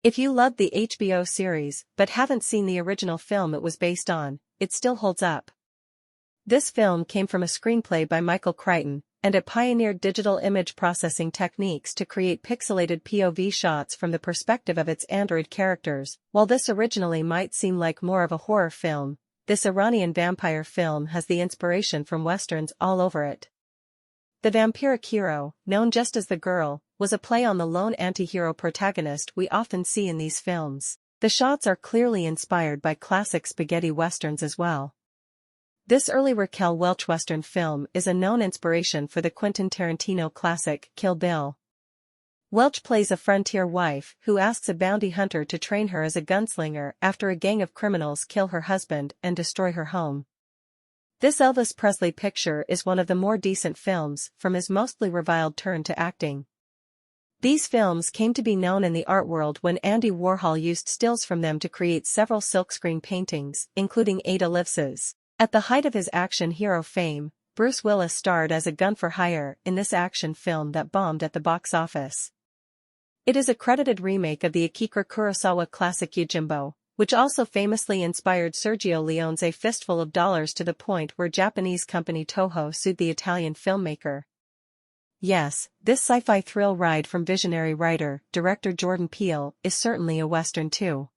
If you loved the HBO series but haven't seen the original film it was based on, it still holds up. This film came from a screenplay by Michael Crichton, and it pioneered digital image processing techniques to create pixelated POV shots from the perspective of its android characters. While this originally might seem like more of a horror film, this Iranian vampire film has the inspiration from westerns all over it. The vampiric hero, known just as the girl, was a play on the lone anti-hero protagonist we often see in these films. The shots are clearly inspired by classic spaghetti westerns as well. This early Raquel Welch western film is a known inspiration for the Quentin Tarantino classic Kill Bill. Welch plays a frontier wife who asks a bounty hunter to train her as a gunslinger after a gang of criminals kill her husband and destroy her home. This Elvis Presley picture is one of the more decent films from his mostly reviled turn to acting. These films came to be known in the art world when Andy Warhol used stills from them to create several silkscreen paintings, including Ada Lives's. At the height of his action hero fame, Bruce Willis starred as a gun for hire in this action film that bombed at the box office. It is a credited remake of the Akira Kurosawa classic Yojimbo, which also famously inspired Sergio Leone's A Fistful of Dollars to the point where Japanese company Toho sued the Italian filmmaker. Yes, this sci-fi thrill ride from visionary writer-director Jordan Peele is certainly a western too.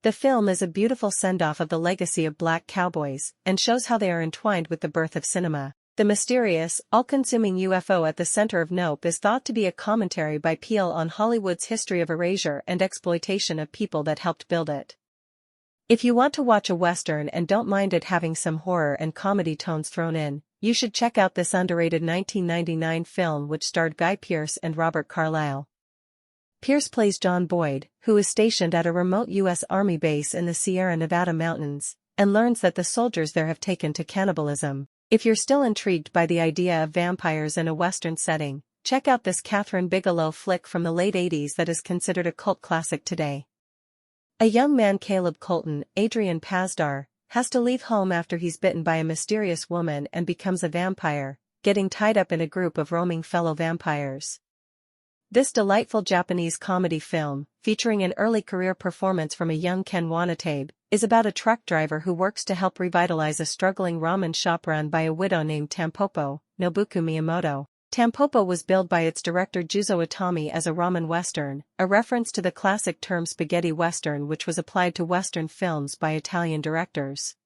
The film is a beautiful send-off of the legacy of black cowboys and shows how they are entwined with the birth of cinema. The mysterious, all-consuming UFO at the center of Nope is thought to be a commentary by Peele on Hollywood's history of erasure and exploitation of people that helped build it. If you want to watch a western and don't mind it having some horror and comedy tones thrown in, you should check out this underrated 1999 film which starred Guy Pearce and Robert Carlyle. Pearce plays John Boyd, who is stationed at a remote U.S. Army base in the Sierra Nevada mountains, and learns that the soldiers there have taken to cannibalism. If you're still intrigued by the idea of vampires in a Western setting, check out this Kathryn Bigelow flick from the late 80s that is considered a cult classic today. A young man, Caleb Colton, Adrian Pasdar, has to leave home after he's bitten by a mysterious woman and becomes a vampire, getting tied up in a group of roaming fellow vampires. This delightful Japanese comedy film, featuring an early career performance from a young Ken Watanabe, is about a truck driver who works to help revitalize a struggling ramen shop run by a widow named Tampopo, Nobuko Miyamoto. Tampopo was billed by its director Juzo Itami as a ramen western, a reference to the classic term spaghetti western which was applied to western films by Italian directors.